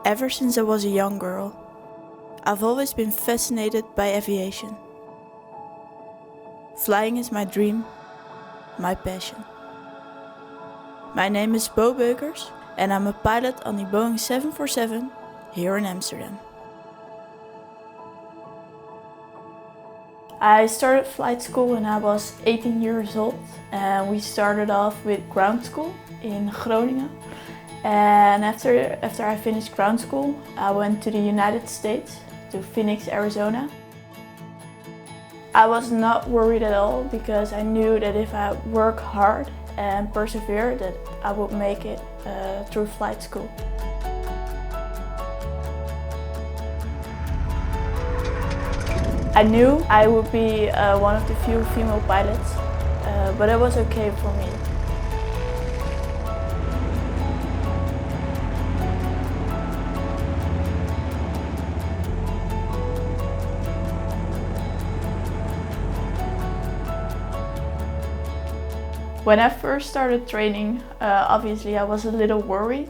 Ever since I was a young girl, I've always been fascinated by aviation. Flying is my dream, my passion. My name is Bo Beukers and I'm a pilot on the Boeing 747 here in Amsterdam. I started flight school when I was 18 years old and we started off with ground school in Groningen. And after I finished ground school, I went to the United States, to Phoenix, Arizona. I was not worried at all because I knew that if I work hard and persevere, that I would make it through flight school. I knew I would be one of the few female pilots, but it was okay for me. When I first started training, obviously I was a little worried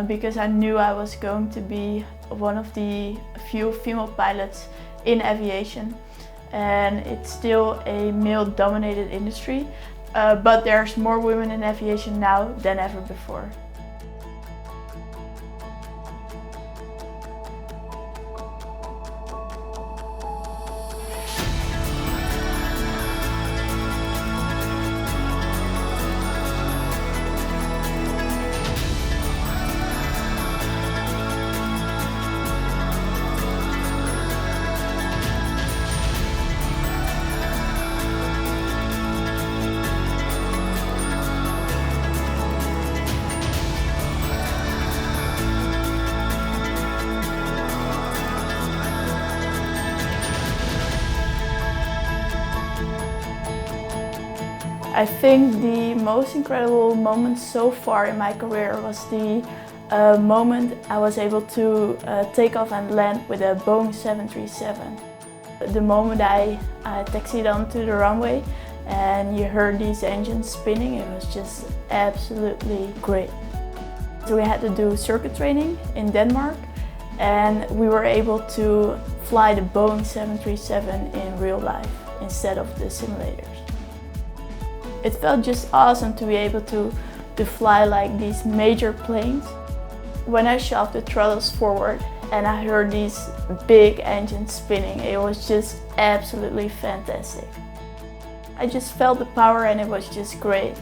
because I knew I was going to be one of the few female pilots in aviation, and it's still a male-dominated industry, but there's more women in aviation now than ever before. I think the most incredible moment so far in my career was the moment I was able to take off and land with a Boeing 737. The moment I taxied onto the runway and you heard these engines spinning, it was just absolutely great. So we had to do circuit training in Denmark and we were able to fly the Boeing 737 in real life instead of the simulators. It felt just awesome to be able to fly like these major planes. When I shoved the throttles forward and I heard these big engines spinning, it was just absolutely fantastic. I just felt the power and it was just great.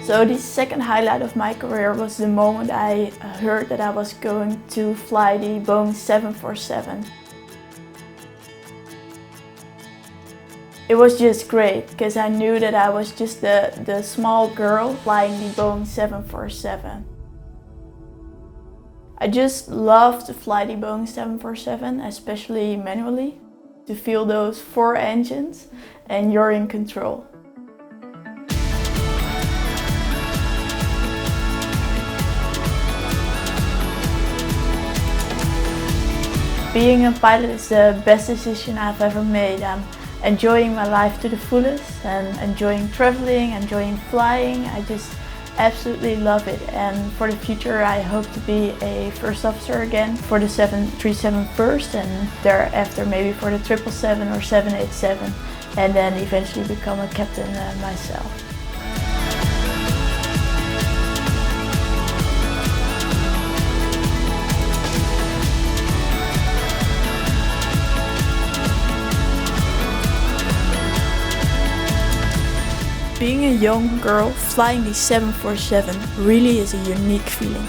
So the second highlight of my career was the moment I heard that I was going to fly the Boeing 747. It was just great because I knew that I was just the small girl flying the Boeing 747. I just love to fly the Boeing 747, especially manually, to feel those 4 engines and you're in control. Being a pilot is the best decision I've ever made. I'm enjoying my life to the fullest and enjoying traveling, enjoying flying. I just absolutely love it. And for the future I hope to be a first officer again for the 737 first and thereafter maybe for the 777 or 787 and then eventually become a captain myself. Being a young girl flying the 747 really is a unique feeling.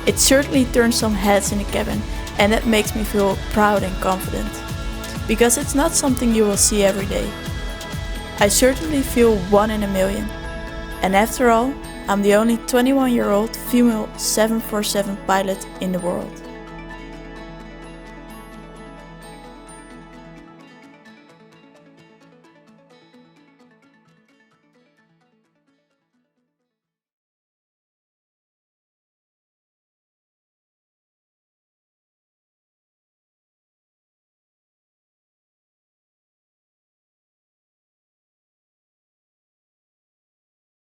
It certainly turns some heads in the cabin, and that makes me feel proud and confident, because it's not something you will see every day. I certainly feel 1 in a million, and after all, I'm the only 21-year-old female 747 pilot in the world.